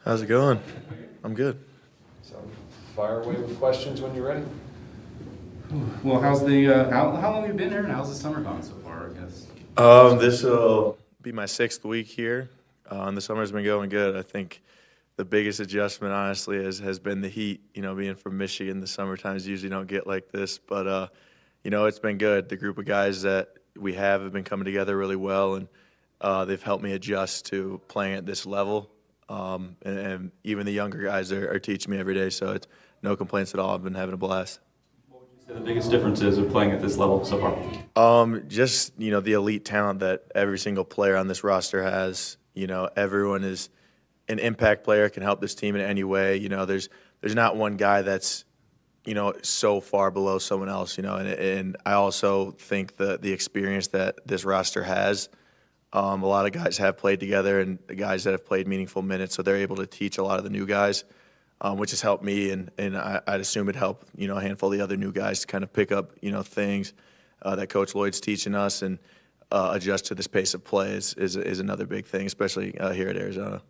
How's it going? I'm good. So fire away with questions when you're ready. Well, how's the how long have you been here, and how's the summer gone so far? I guess. This will be my 6th week here. And the summer's been going good. I think the biggest adjustment, honestly, has been the heat. Being from Michigan, the summer times usually don't get like this. But, it's been good. The group of guys that we have been coming together really well, and they've helped me adjust to playing at this level. And even the younger guys are teaching me every day, so it's no complaints at all. I've been having a blast. What would you say the biggest difference is of playing at this level so far? Just the elite talent that every single player on this roster has. Everyone is an impact player, can help this team in any way. There's not one guy that's so far below someone else. And I also think the experience that this roster has. A lot of guys have played together, and the guys that have played meaningful minutes, so they're able to teach a lot of the new guys, which has helped me, and I'd assume it helped a handful of the other new guys to kind of pick up things that Coach Lloyd's teaching us and adjust to this pace of play is another big thing, especially here at Arizona.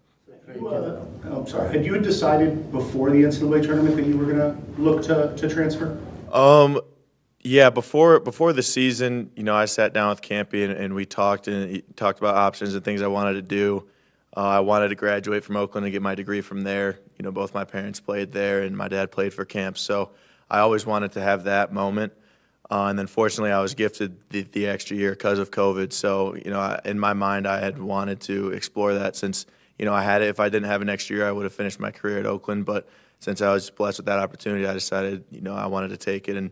I'm sorry. Had you decided before the NCAA tournament that you were going to look to transfer? Yeah, before the season, I sat down with Campy and we talked about options and things I wanted to do. I wanted to graduate from Oakland and get my degree from there. Both my parents played there and my dad played for Camp, so I always wanted to have that moment. And then fortunately, I was gifted the extra year because of COVID. So, in my mind, I had wanted to explore that since, I had it. If I didn't have an extra year, I would have finished my career at Oakland. But since I was blessed with that opportunity, I decided, I wanted to take it. And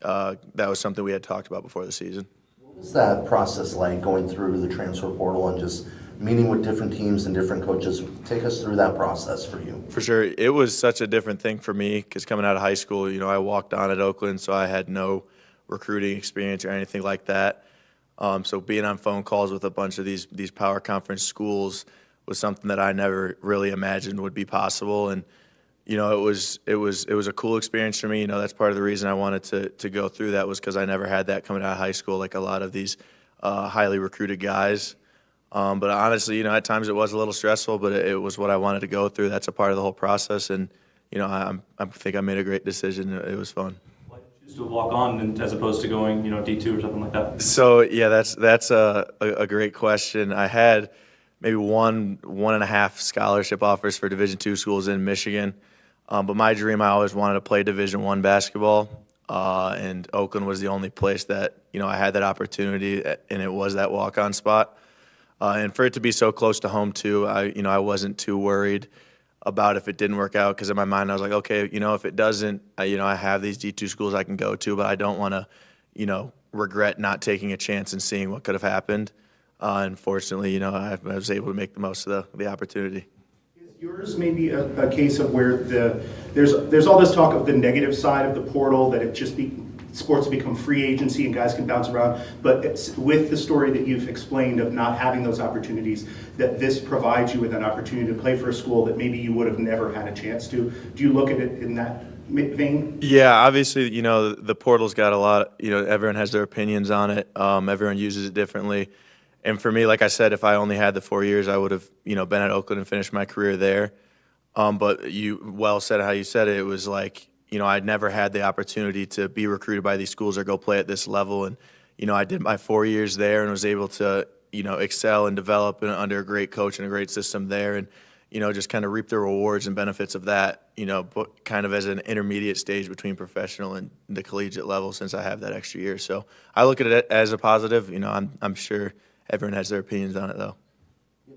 that was something we had talked about before the season. What was that process like, going through the transfer portal and just meeting with different teams and different coaches? Take us through that process for you. For sure. It was such a different thing for me because coming out of high school, I walked on at Oakland, so I had no recruiting experience or anything like that. So being on phone calls with a bunch of these power conference schools was something that I never really imagined would be possible. And it was a cool experience for me. That's part of the reason I wanted to go through that was because I never had that coming out of high school like a lot of these highly recruited guys. But honestly, at times it was a little stressful, but it was what I wanted to go through. That's a part of the whole process, and I think I made a great decision. It was fun. Why did you choose to walk on as opposed to going, D2 or something like that? So yeah, that's a great question. I had maybe one and a half scholarship offers for Division II schools in Michigan. But my dream, I always wanted to play Division I basketball, and Oakland was the only place that I had that opportunity, and it was that walk-on spot. And for it to be so close to home too, I wasn't too worried about if it didn't work out because in my mind I was like, okay, if it doesn't, I have these D2 schools I can go to, but I don't want to, regret not taking a chance and seeing what could have happened. And fortunately, I was able to make the most of the opportunity. Yours may be a case of where there's all this talk of the negative side of the portal, that it just sports become free agency and guys can bounce around. But it's with the story that you've explained of not having those opportunities, that this provides you with an opportunity to play for a school that maybe you would have never had a chance to. Do you look at it in that vein? Yeah, obviously, the portal's got a lot. Everyone has their opinions on it. Everyone uses it differently. And for me, like I said, if I only had the 4 years, I would have, been at Oakland and finished my career there. But you well said how you said it. It was like, I'd never had the opportunity to be recruited by these schools or go play at this level. And, I did my 4 years there and was able to, excel and develop under a great coach and a great system there. And, just kind of reap the rewards and benefits of that, but kind of as an intermediate stage between professional and the collegiate level since I have that extra year. So I look at it as a positive. I'm sure everyone has their opinions on it, though.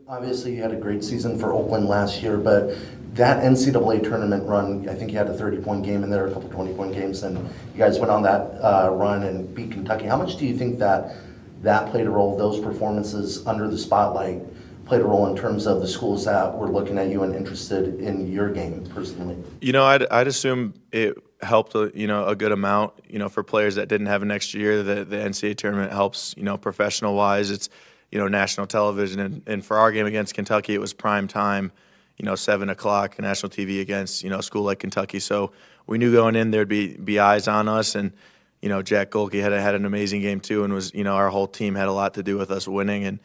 Obviously, you had a great season for Oakland last year, but that NCAA tournament run, I think you had a 30-point game in there, a couple 20-point games, and you guys went on that run and beat Kentucky. How much do you think that played a role, those performances under the spotlight played a role in terms of the schools that were looking at you and interested in your game personally? I'd assume it helped a good amount. For players that didn't have an extra year, the NCAA tournament helps. Professional wise, it's national television, and for our game against Kentucky, it was prime time. 7 o'clock national TV against a school like Kentucky. So we knew going in there'd be eyes on us, and Jack Golke had an amazing game too, and was our whole team had a lot to do with us winning, and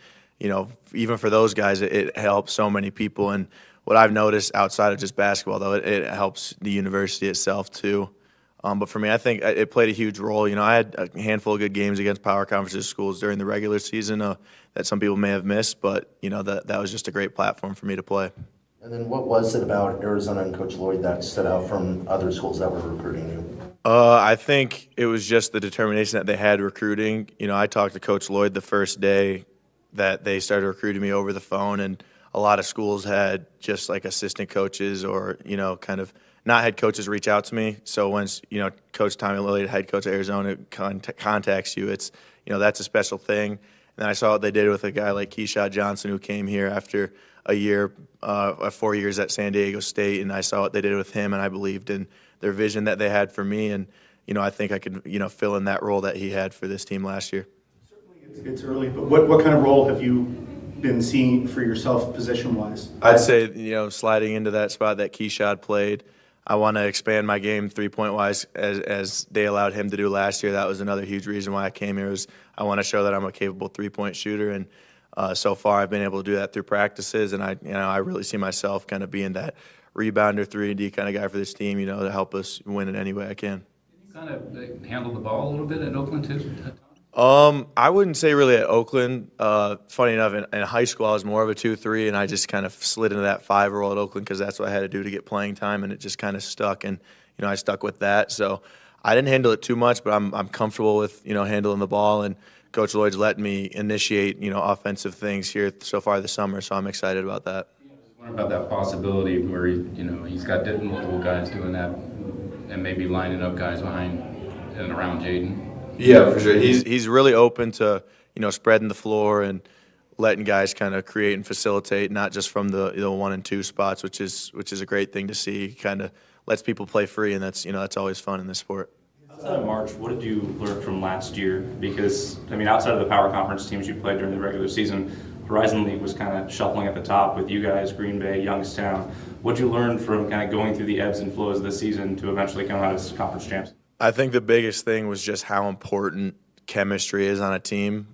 even for those guys, it helped so many people. And what I've noticed outside of just basketball, though, it helps the university itself too. But for me, I think it played a huge role. You know, I had a handful of good games against power conferences schools during the regular season that some people may have missed, but, you know, that was just a great platform for me to play. And then what was it about Arizona and Coach Lloyd that stood out from other schools that were recruiting you? I think it was just the determination that they had recruiting. You know, I talked to Coach Lloyd the first day that they started recruiting me over the phone, and a lot of schools had just like assistant coaches or, you know, kind of not head coaches reach out to me. So once, you know, Coach Tommy Lilley, head coach of Arizona, contacts you, it's, you know, that's a special thing. And then I saw what they did with a guy like Keyshawn Johnson, who came here after a year, 4 years at San Diego State, and I saw what they did with him, and I believed in their vision that they had for me, and, you know, I think I could, you know, fill in that role that he had for this team last year. Certainly it's early, but what kind of role have you been seeing for yourself position-wise? I'd say, you know, sliding into that spot that Keyshawn played, I want to expand my game three-point-wise as they allowed him to do last year. That was another huge reason why I came here, was I want to show that I'm a capable three-point shooter, and so far I've been able to do that through practices, and I really see myself kind of being that rebounder, 3-and-D kind of guy for this team, you know, to help us win in any way I can. You kind of handle the ball a little bit at Oakland too? I wouldn't say really at Oakland. Funny enough, in high school I was more of a 2-3, and I just kind of slid into that 5 role at Oakland because that's what I had to do to get playing time, and it just kind of stuck, and, you know, I stuck with that. So I didn't handle it too much, but I'm comfortable with, you know, handling the ball, and Coach Lloyd's letting me initiate, you know, offensive things here so far this summer, so I'm excited about that. What about that possibility where he's got multiple guys doing that, and maybe lining up guys behind and around Jaden? Yeah, for sure. He's really open to, you know, spreading the floor and letting guys kind of create and facilitate, not just from the 1 and 2 spots, which is a great thing to see. Kind of lets people play free, and that's, you know, that's always fun in this sport. Outside of March, what did you learn from last year? Because, I mean, outside of the power conference teams you played during the regular season, Horizon League was kind of shuffling at the top with you guys, Green Bay, Youngstown. What did you learn from kind of going through the ebbs and flows of the season to eventually come out as conference champs? I think the biggest thing was just how important chemistry is on a team.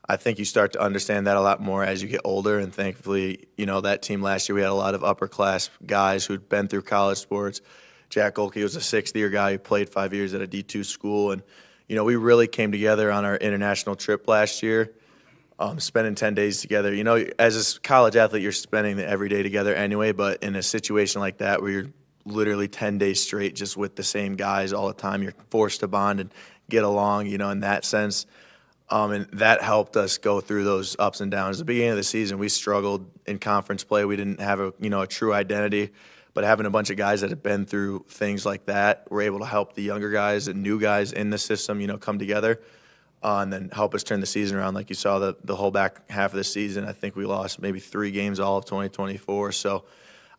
I think you start to understand that a lot more as you get older, and thankfully, you know, that team last year, we had a lot of upper-class guys who'd been through college sports. Jack Golke was a 6th-year guy who played 5 years at a D2 school, and, you know, we really came together on our international trip last year, spending 10 days together. You know, as a college athlete, you're spending every day together anyway, but in a situation like that where you're literally 10 days straight just with the same guys all the time, you're forced to bond and get along, you know, in that sense. And that helped us go through those ups and downs. At the beginning of the season, we struggled in conference play. We didn't have a true identity. But having a bunch of guys that have been through things like that, we're able to help the younger guys and new guys in the system, you know, come together and then help us turn the season around. Like you saw the whole back half of the season, I think we lost maybe 3 games all of 2024. So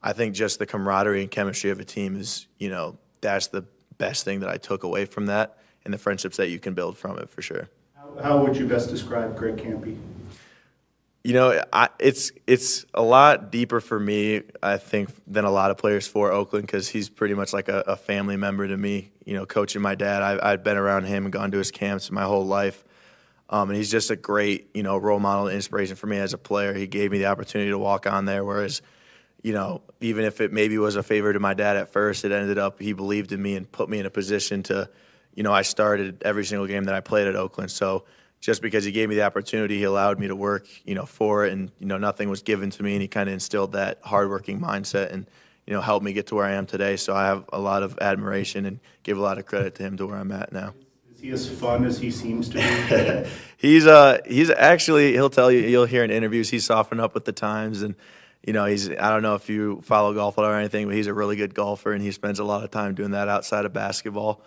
I think just the camaraderie and chemistry of a team is, you know, that's the best thing that I took away from that, and the friendships that you can build from it for sure. How would you best describe Coach Campy? You know, it's a lot deeper for me, I think, than a lot of players for Oakland, because he's pretty much like a family member to me. You know, coaching my dad, I've been around him and gone to his camps my whole life. And he's just a great, you know, role model and inspiration for me as a player. He gave me the opportunity to walk on there, whereas, you know, even if it maybe was a favor to my dad at first, it ended up he believed in me and put me in a position to, you know, I started every single game that I played at Oakland. So just because he gave me the opportunity, he allowed me to work, you know, for it, and, you know, nothing was given to me, and he kind of instilled that hardworking mindset and, you know, helped me get to where I am today. So I have a lot of admiration and give a lot of credit to him to where I'm at now. Is he as fun as he seems to be? He's actually, he'll tell you, you'll hear in interviews, he's softened up with the times, and, you know, I don't know if you follow golf or anything, but he's a really good golfer, and he spends a lot of time doing that outside of basketball.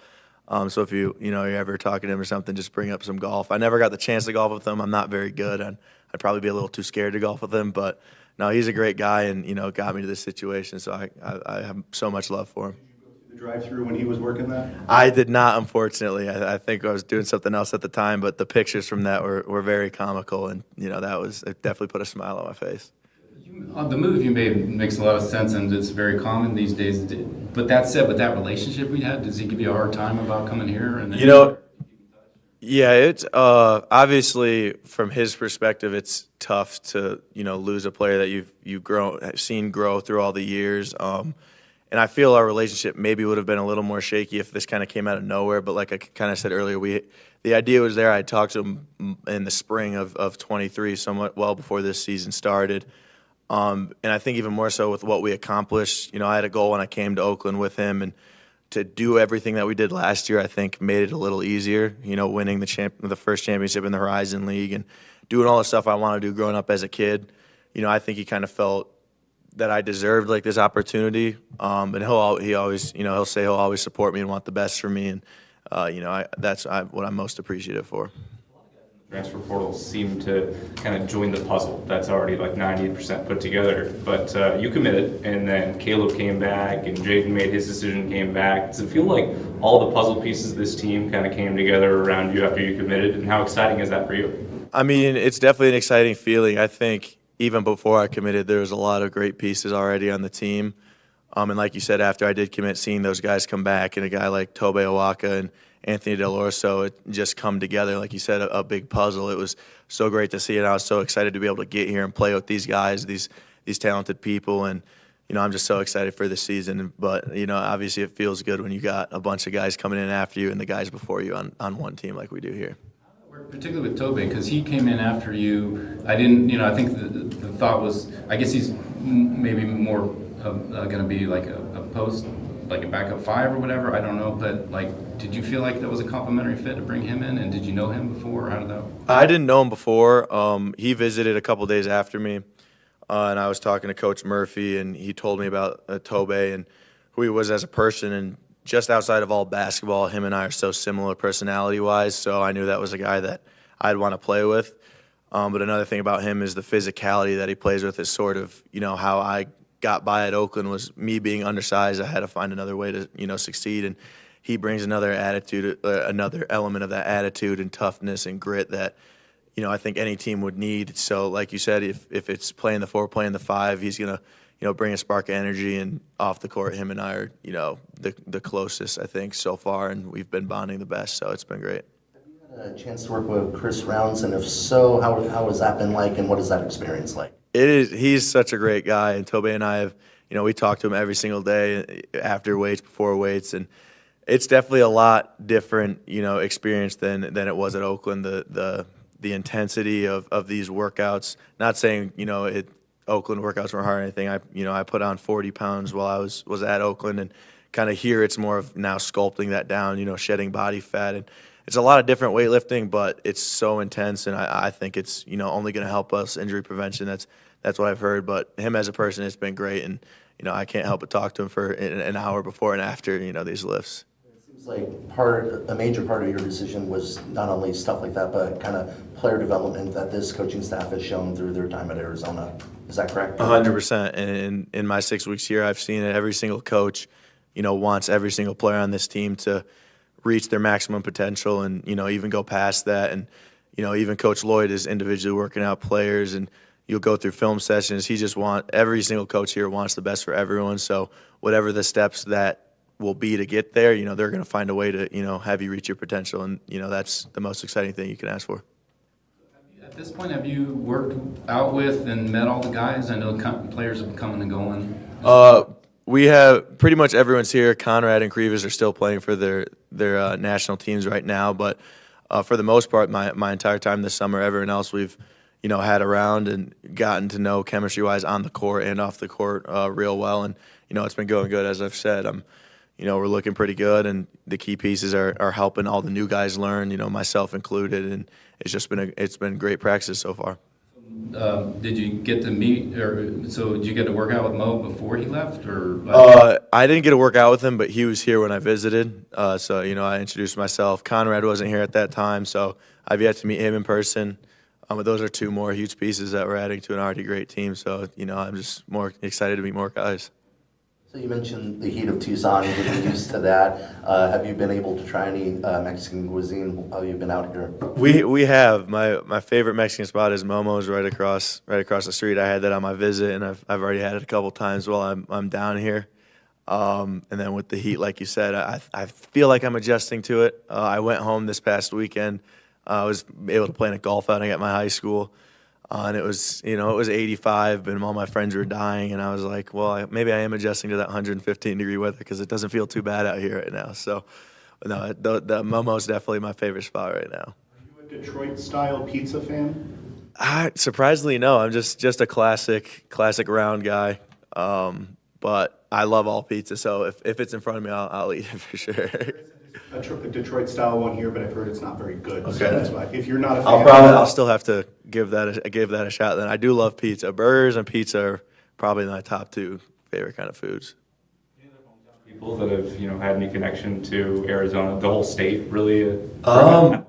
So if you're ever talking to him or something, just bring up some golf. I never got the chance to golf with him. I'm not very good. I'd probably be a little too scared to golf with him. But no, he's a great guy, and, you know, got me to this situation. So I have so much love for him. Did you go through the drive-through when he was working that? I did not, unfortunately. I think I was doing something else at the time, but the pictures from that were very comical, and, you know, it definitely put a smile on my face. The move you made makes a lot of sense, and it's very common these days. But that said, with that relationship we had, does he give you a hard time about coming here? And You know, Yeah, it's obviously from his perspective, it's tough to lose a player that have seen grow through all the years. And I feel our relationship maybe would have been a little more shaky if this kind of came out of nowhere. But like I kind of said earlier, the idea was there. I talked to him in the spring of 23, somewhat well before this season started. And I think even more so with what we accomplished. I had a goal when I came to Oakland with him, and to do everything that we did last year, I think made it a little easier. Winning the first championship in the Horizon League and doing all the stuff I wanted to do growing up as a kid. I think he kind of felt that I deserved like this opportunity. And he'll say he'll always support me and want the best for me. And that's what I'm most appreciative for. Transfer portal seem to kind of join the puzzle that's already like 90% put together. But you committed, and then Caleb came back, and Jaden made his decision, came back. Does it feel like all the puzzle pieces of this team kind of came together around you after you committed? And how exciting is that for you? I mean, it's definitely an exciting feeling. I think even before I committed, there was a lot of great pieces already on the team. And like you said, after I did commit, seeing those guys come back, and a guy like Tobe Owaka and Anthony Del Orso, it just come together, like you said, a big puzzle. It was so great to see it. I was so excited to be able to get here and play with these guys, these talented people, and I'm just so excited for this season. But obviously, it feels good when you got a bunch of guys coming in after you and the guys before you on one team like we do here. Particularly with Tobe, because he came in after you. I didn't, I think the thought was, I guess he's maybe more going to be like a post, like a backup five or whatever. I don't know, but did you feel like that was a complimentary fit to bring him in? And did you know him before? Or how did that? I didn't know him before. He visited a couple days after me, and I was talking to Coach Murphy, and he told me about Tobe and who he was as a person. And just outside of all basketball, him and I are so similar personality-wise, so I knew that was a guy that I'd want to play with. But another thing about him is the physicality that he plays with is sort of, how I got by at Oakland was me being undersized. I had to find another way to, succeed, and he brings another attitude, another element of that attitude and toughness and grit that, I think any team would need. So, like you said, if it's playing the 4, playing the 5, he's going to, bring a spark of energy, and off the court, him and I are, the closest, I think, so far, and we've been bonding the best, so it's been great. Have you had a chance to work with Chris Rounds, and if so, how has that been like, and what is that experience like? He's such a great guy, and Tobe and I have, we talk to him every single day after weights, before weights, and it's definitely a lot different, experience than it was at Oakland. The intensity of these workouts. Not saying Oakland workouts were hard or anything. I put on 40 pounds while I was at Oakland, and kind of here it's more of now sculpting that down, shedding body fat, and it's a lot of different weightlifting, but it's so intense, and I think it's only going to help us injury prevention. That's what I've heard. But him as a person, it's been great, and I can't help but talk to him for an hour before and after these lifts. It seems like a major part of your decision was not only stuff like that, but kind of player development that this coaching staff has shown through their time at Arizona. Is that correct? 100%. And in my 6 weeks here, I've seen it. Every single coach, wants every single player on this team to reach their maximum potential and, even go past that. And, even Coach Lloyd is individually working out players, and you'll go through film sessions. Every single coach here wants the best for everyone. So whatever the steps that will be to get there, they're going to find a way to, have you reach your potential. And, that's the most exciting thing you can ask for. At this point, have you worked out with and met all the guys? I know players have been coming and going. We have pretty much everyone's here. Conrad and Krivas are still playing for their national teams right now, but for the most part, my entire time this summer, everyone else we've had around and gotten to know chemistry-wise on the court and off the court real well, and it's been going good. As I've said, we're looking pretty good, and the key pieces are helping all the new guys learn, myself included, and it's been great practice so far. Did you get to meet, so did you get to work out with Mo before he left, or? I didn't get to work out with him, but he was here when I visited. So I introduced myself. Conrad wasn't here at that time, so I've yet to meet him in person. But those are two more huge pieces that we're adding to an already great team. So I'm just more excited to meet more guys. So you mentioned the heat of Tucson, getting used to that. Have you been able to try any Mexican cuisine while you've been out here? We have. My favorite Mexican spot is Momo's right across the street. I had that on my visit, and I've already had it a couple times while I'm down here. And then with the heat, like you said, I feel like I'm adjusting to it. I went home this past weekend. I was able to play in a golf outing at my high school. And it was, it was 85, and all my friends were dying. And I was like, well, maybe I am adjusting to that 115-degree weather because it doesn't feel too bad out here right now. So, no, the Momo's definitely my favorite spot right now. Are you a Detroit-style pizza fan? Surprisingly, no. I'm just a classic round guy. But I love all pizza, so if it's in front of me, I'll eat it for sure. A Detroit-style one here, but I've heard it's not very good. So Okay. that's why, if you're not a fan, I'll still have to give that a shot. Then I do love pizza. Burgers and pizza are probably my top two favorite kind of foods. People that have had any connection to Arizona, the whole state, really. Not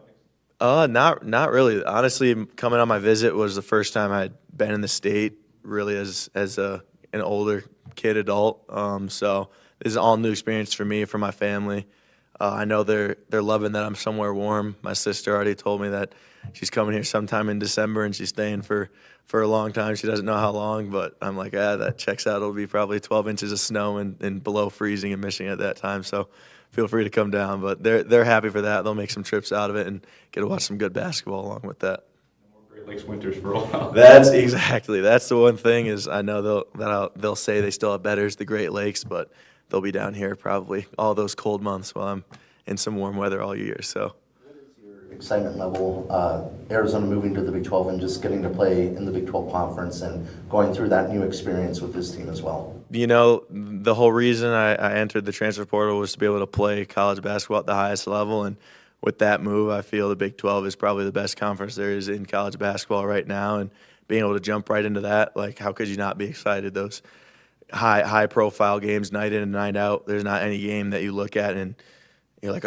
really. Honestly, coming on my visit was the first time I'd been in the state really as an older kid adult. So this is all new experience for me, for my family. I know they're loving that I'm somewhere warm. My sister already told me that she's coming here sometime in December and she's staying for a long time. She doesn't know how long, but I'm like, that checks out. It'll be probably 12 inches of snow and below freezing in Michigan at that time. So feel free to come down. But they're happy for that. They'll make some trips out of it and get to watch some good basketball along with that. Great Lakes winters for a while. That's the one thing is I know they'll say they still have betters, the Great Lakes, but they'll be down here probably all those cold months while I'm in some warm weather all year. So Excitement level, Arizona moving to the Big 12 and just getting to play in the Big 12 conference and going through that new experience with this team as well. The whole reason I entered the transfer portal was to be able to play college basketball at the highest level, and with that move, I feel the Big 12 is probably the best conference there is in college basketball right now, and being able to jump right into that, like, how could you not be excited? Those high profile games night in and night out. There's not any game that you look at and you're like,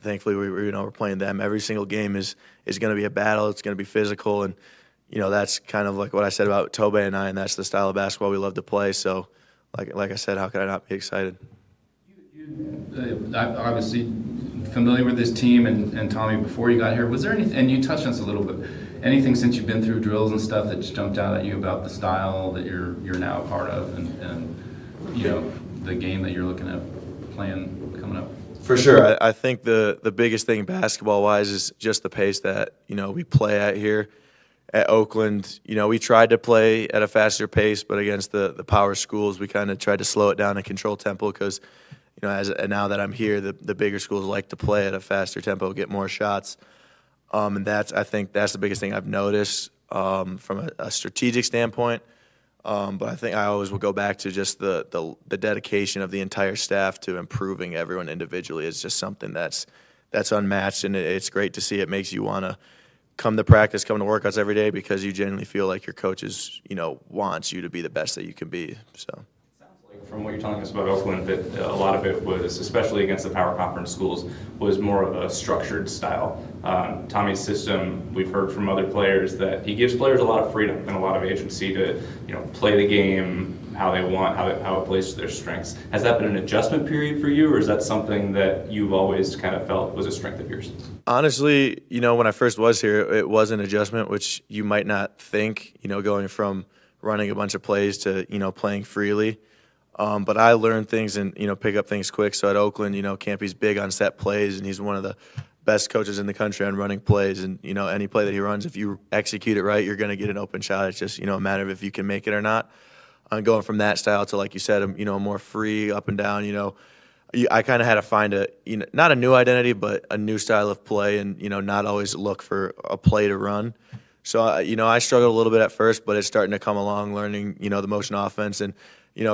thankfully we're playing them. Every single game is going to be a battle. It's going to be physical, and that's kind of like what I said about Tobey and I, and that's the style of basketball we love to play. So, like I said, how could I not be excited? Obviously familiar with this team and Tommy before you got here. Was there anything, and you touched on this a little bit, anything since you've been through drills and stuff that just jumped out at you about the style that you're now a part of and the game that you're looking at playing coming up? For sure. I think the biggest thing basketball-wise is just the pace that, we play at here. At Oakland, we tried to play at a faster pace, but against the power schools, we kind of tried to slow it down and control tempo because, now that I'm here, the bigger schools like to play at a faster tempo, get more shots. And I think that's the biggest thing I've noticed from a strategic standpoint. But I think I always will go back to just the dedication of the entire staff to improving everyone individually. It's just something that's unmatched, and it's great to see. It makes you want to come to practice, come to workouts every day because you genuinely feel like your coaches, wants you to be the best that you can be. So. From what you're telling us about Oakland, that a lot of it was, especially against the power conference schools, was more of a structured style. Tommy's system, we've heard from other players that he gives players a lot of freedom and a lot of agency to, play the game how they want, how it plays to their strengths. Has that been an adjustment period for you, or is that something that you've always kind of felt was a strength of yours? Honestly, when I first was here, it was an adjustment, which you might not think, going from running a bunch of plays to, playing freely. But I learned things and, pick up things quick. So at Oakland, Campy's big on set plays, and he's one of the best coaches in the country on running plays. And, any play that he runs, if you execute it right, you're going to get an open shot. It's just, a matter of if you can make it or not. Going from that style to, like you said, more free, up and down, I kind of had to find not a new identity, but a new style of play and, not always look for a play to run. So, I struggled a little bit at first, but it's starting to come along, learning, the motion offense. And,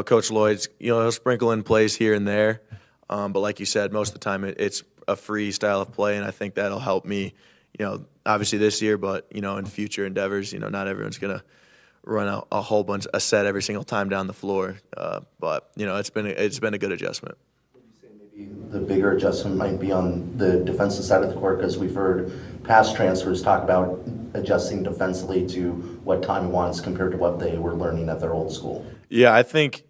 Coach Lloyd's, he'll sprinkle in plays here and there. But like you said, most of the time it's a free style of play, and I think that'll help me, obviously this year, but, in future endeavors, not everyone's going to run a whole bunch, a set every single time down the floor. But, it's been a good adjustment. Maybe the bigger adjustment might be on the defensive side of the court, because we've heard past transfers talk about adjusting defensively to what Tommy wants compared to what they were learning at their old school. Yeah, I think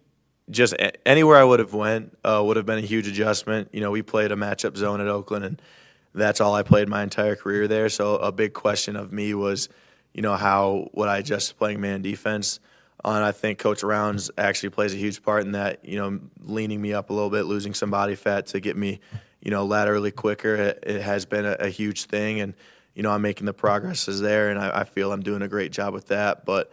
just anywhere I would have went would have been a huge adjustment. We played a matchup zone at Oakland, and that's all I played my entire career there. So a big question of me was, how would I adjust to playing man defense? And I think Coach Rounds actually plays a huge part in that, leaning me up a little bit, losing some body fat to get me, laterally quicker. It has been a huge thing, and, I'm making the progresses there, and I feel I'm doing a great job with that. But,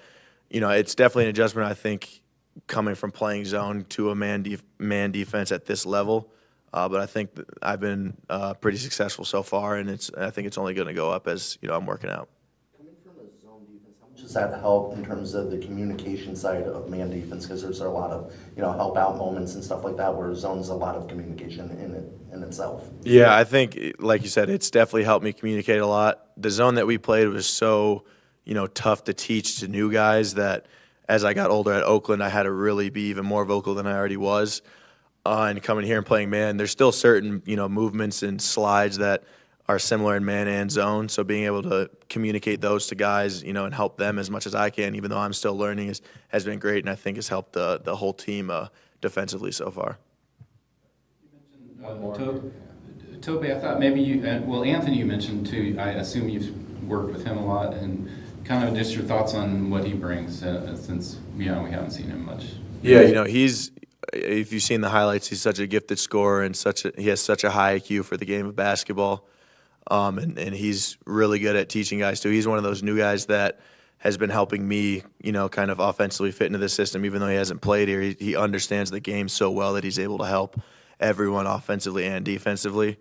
it's definitely an adjustment, I think, coming from playing zone to a man defense at this level. But I think that I've been pretty successful so far, and I think it's only going to go up as, I'm working out. Coming from a zone defense, how much does that help in terms of the communication side of man defense? Because there's a lot of, help out moments and stuff like that where zone's a lot of communication in itself. Yeah, I think, like you said, it's definitely helped me communicate a lot. The zone that we played was so, tough to teach to new guys that as I got older at Oakland, I had to really be even more vocal than I already was. And coming here and playing man, there's still certain, movements and slides that are similar in man and zone. So being able to communicate those to guys, and help them as much as I can, even though I'm still learning, has been great, and I think has helped the whole team defensively so far. Toby, I thought maybe Anthony you mentioned too. I assume you've worked with him a lot, and kind of just your thoughts on what he brings since we haven't seen him much. Yeah, if you've seen the highlights, he's such a gifted scorer and he has such a high IQ for the game of basketball. And he's really good at teaching guys too. He's one of those new guys that has been helping me, kind of offensively fit into the system. Even though he hasn't played here, he understands the game so well that he's able to help everyone offensively and defensively.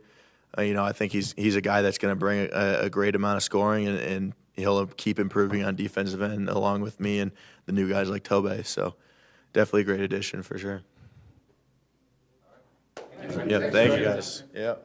I think he's a guy that's going to bring a great amount of scoring, and he'll keep improving on defensive end along with me and the new guys like Tobe. So definitely a great addition for sure. Yeah, thank you guys. Yeah.